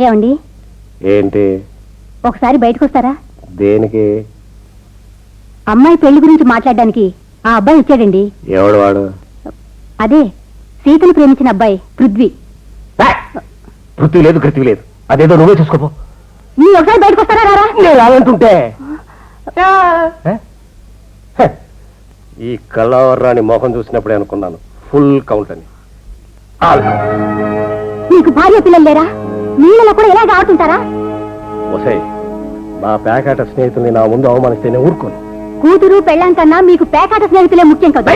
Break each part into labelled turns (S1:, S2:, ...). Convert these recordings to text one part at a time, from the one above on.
S1: ఏమండి?
S2: ఏంటి?
S1: ఒకసారి బయటకు వస్తారా?
S2: దేనికి?
S1: అమ్మాయి పెళ్లి గురించి మాట్లాడడానికి ఆ అబ్బాయి వచ్చాడండి.
S2: ఎవడు వాడు?
S1: అదే సీతను ప్రేమించిన అబ్బాయి పృథ్వీ.
S2: పృథ్వీ లేదు, కృతి లేదు. అదేదో నువ్వే చూసుకోపో.
S1: మీరు ఒకసారి బయటకు వస్తారా? రారా?
S2: నేను రాలంటుంటే ఈ కళావర్రాని మొహం చూసినప్పుడే అనుకున్నాను ఫుల్ కౌంట్ అని.
S1: మీకు భార్య పిల్లలు లేరా? నీళ్ళలో కూడా ఇలాగ ఆడుతుంటారా?
S2: ఒసే, నా పేకాట స్నేహితుల్ని నా ముందు అవమానిస్తేనే ఊరుకోను.
S1: కూతురు పెళ్ళాం కన్నా మీకు పేకాట స్నేహితులే ముఖ్యం కదా.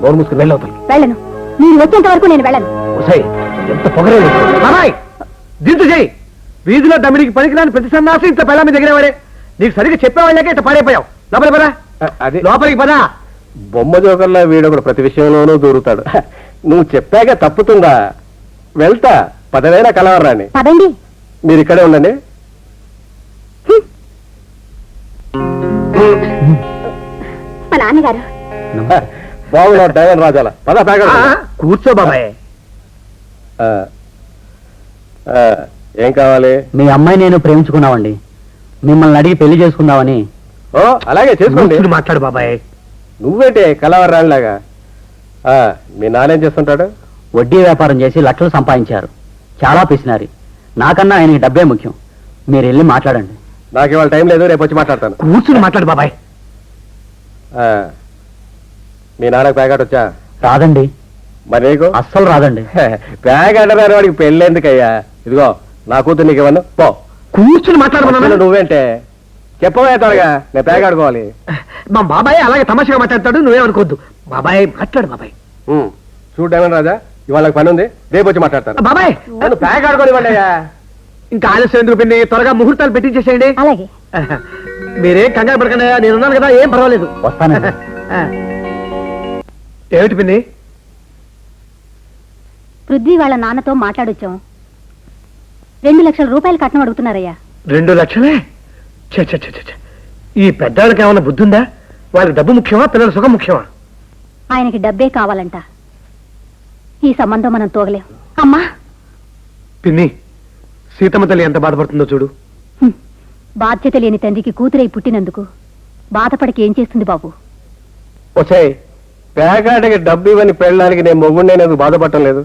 S2: నోరు మూసుకుని వెళ్ళవుతాను.
S1: వెళ్ళను. మీరు వచ్చేంత వరకు నేను వెళ్ళను.
S2: ఒసే, ఎంత పొగరేది.
S3: దింతు చేయి. వీధిలో దమ్మిడికి పనికిరాని ప్రతి సన్నాసి ఇంత పెళ్ళ మీ దగ్గర వాడే. నీకు సరిగ్గా చెప్పేవాళ్ళకే ఇట్లా పాడైపోయావు. లోపలికి పదా,
S2: అది
S3: లోపలికి పదా.
S2: బొమ్మ జోకర్లా వీడొకడు ప్రతి విషయంలోనూ దూరుతాడు. నువ్వు చెప్పాక తప్పుతుందా? వెళ్తా. పదవైనా కలవరాని.
S1: పదండి.
S2: మీరు ఇక్కడే ఉండండి.
S1: మా నాన్నగారు.
S2: బాగున్నాడు డైవన్ రాజాల. పద పేకాడ.
S3: కూర్చో బాబాయ్.
S2: ఏం కావాలి?
S4: మీ అమ్మాయి నేను ప్రేమించుకున్నామండి. మిమ్మల్ని అడిగి పెళ్లి చేసుకుందామని.
S2: ఓ అలాగే చేసుకోండి.
S3: మాట్లాడు బాబాయ్.
S2: నువ్వేంటి కలవరానిలాగా? మీ నాన్నేం చేస్తుంటాడు?
S4: వడ్డీ వ్యాపారం చేసి లక్షలు సంపాదించారు. చాలా పిసినారి. నాకన్నా ఆయనకి డబ్బే ముఖ్యం. మీరు వెళ్ళి మాట్లాడండి.
S2: నాకు ఇవాళ టైం లేదు, రేపు వచ్చి మాట్లాడతాను.
S3: కూర్చుని మాట్లాడు బాబాయ్.
S2: మీ నాన్నకు పేకాట వచ్చా?
S4: రాదండి.
S2: మరి నీకు?
S4: అస్సలు రాదండి.
S2: పేకాట రాని వాడికి పెళ్ళేందుకయ్యా? ఇదిగో నా కూతురు నీకు ఇవ్వను. పో.
S3: కూర్చుని మాట్లాడమన్నా.
S2: నువ్వేంటే చెప్పవే త్వరగా, నేను పేకాడుకోవాలి.
S3: మా బాబాయ్ అలాగే తమాషగా మాట్లాడతాడు, నువ్వేమనుకోద్దు. బాబాయ్ మాట్లాడు బాబాయ్.
S2: చూడు డైమన్ రాజా, ఇవాళ పని ఉంది, రేపు వచ్చి మాట్లాడతాను.
S3: బాబాయ్
S2: నన్ను పేకాడుకోనివ్వండి అయ్యా.
S3: ఇంకా ఆలస్యం ఎందుకు పిన్ని, త్వరగా ముహూర్తాలు పెట్టించేసేయండి.
S1: అలాగే.
S3: మీరేం కంగారు పడకండి, నేనున్నాను కదా, ఏం పర్వాలేదు.
S4: వస్తానండి.
S3: ఏమిటి పిన్ని?
S1: పృథ్వీ వాళ్ళ నాన్నతో మాట్లాడొచ్చాం. 2 లక్షల రూపాయలు కట్నం అడుగుతున్నారయ్యా.
S3: 2 లక్షలే? ఛే ఛే ఛే ఛే. ఈ పెద్దవాళ్ళకి ఏమన్నా బుద్ధి ఉందా? వాళ్ళకి డబ్బు ముఖ్యమా, పిల్లల సుఖం ముఖ్యమా?
S1: ఆయనకి డబ్బే కావాలంట. ఈ సంబంధం మనం తోగలేం. అమ్మా
S3: పిన్ని, సీతమ్మ తల్లి ఎంత బాధపడుతుందో చూడు.
S1: బాధ్యత లేని తండ్రికి కూతురై పుట్టినందుకు బాధపడికి ఏం చేస్తుంది బాబు?
S2: వచ్చే పేకాటకి డబ్బు ఇవ్వని పెళ్ళడానికి నేను మొగుండేందుకు బాధపడటం లేదు.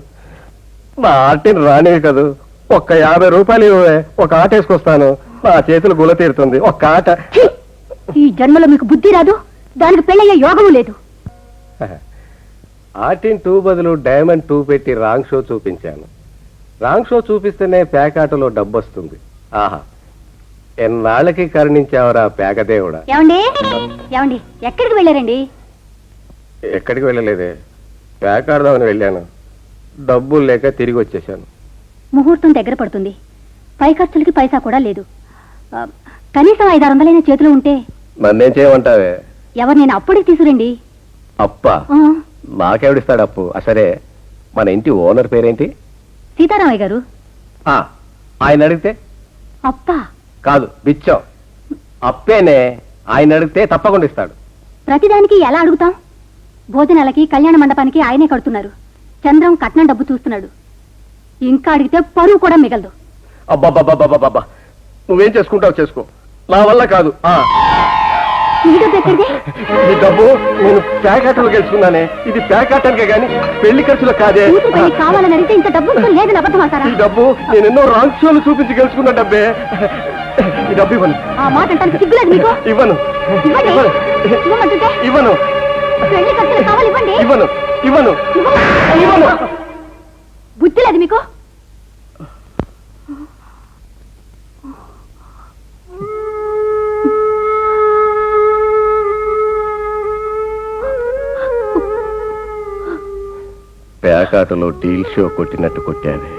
S2: నా ఆటని రానివి కదూ. ఒక్క 50 రూపాయలు ఇవ్వే, ఒక ఆట వేసుకొస్తాను. నా చేతులు గుల తీరుతుంది. ఒక్క ఆట.
S1: ఈ జన్మలో మీకు బుద్ధి రాదు, దానికి పెళ్ళయ్యే యోగము లేదు.
S2: ఆర్టిన్ 2 బదులు డైమండ్ 2 పెట్టి రాంగ్ షో చూపించాను. రాంగ్ షో చూపిస్తేనే పేకాటలో డబ్బు వస్తుంది. ఆహా, ఎన్నాళ్ళకి కరుణించావరా పేకదేవుడా.
S1: ఏమండి ఏమండి ఎక్కడికి వెళ్ళారండి?
S2: ఎక్కడికి వెళ్ళలేదే, పేకాడదామని వెళ్ళాను. డబ్బులు లేక తిరిగి వచ్చేసాను.
S1: ముహూర్తం దగ్గర పడుతుంది. పై ఖర్చులకి పైసా కూడా లేదు. కనీసం 500-600 చేతిలో ఉంటే.
S2: నన్నేం చేయమంటావే?
S1: ఎవరు నేను అప్పుడే తీసుకురండి.
S2: అప్ప? నాకెవడిస్తాడు అప్పు? సరే, మన ఇంటి ఓనర్ పేరేంటి?
S1: సీతారామయ్య గారు.
S2: ఆయన అడిగితే?
S1: అప్ప
S2: కాదు, బిచ్చం. అప్పేనే. ఆయన అడిగితే తప్పకుండా ఇస్తాడు.
S1: ప్రతిదానికి ఎలా అడుగుతాం? భోజనాలకి కళ్యాణ మండపానికి ఆయనే కడుతున్నారు. చంద్రం కట్నం డబ్బు చూస్తున్నాడు. ఇంకా అడిగితే పరువు కూడా మిగలదు.
S2: అబ్బాబ్బాబ్బాబ్బా, నువ్వేం చేసుకుంటావు చేసుకో, నా వల్ల కాదు.
S1: ఈ డబ్బు ఎక్కడిది?
S2: ఈ డబ్బు నేను పేకాటలో గెలుచుకున్నానే. ఇది పేకాటానికే గాని పెళ్లి ఖర్చులో కాదే.
S1: పెళ్లి కావాలని అడిగితే ఇంత డబ్బు లేదని అబద్ధం అంటారా?
S2: ఈ డబ్బు నేను ఎన్నో రాంగ్ షోలు చూపించి గెలుచుకున్న డబ్బే. ఈ డబ్బు ఇవ్వను.
S1: ఆ మాట అంటానికి సిగ్గులేదు మీకు?
S2: ఇవ్వను. ఇవ్వను.
S1: పెళ్లి ఖర్చులు కావాలి, ఇవ్వండి.
S2: ఇవ్వను. ఇవ్వను. ఇవ్వను.
S1: బుద్ధి లేదు మీకు?
S2: పేకాటలో డీల్ షో కొట్టినట్టు కొట్టావే.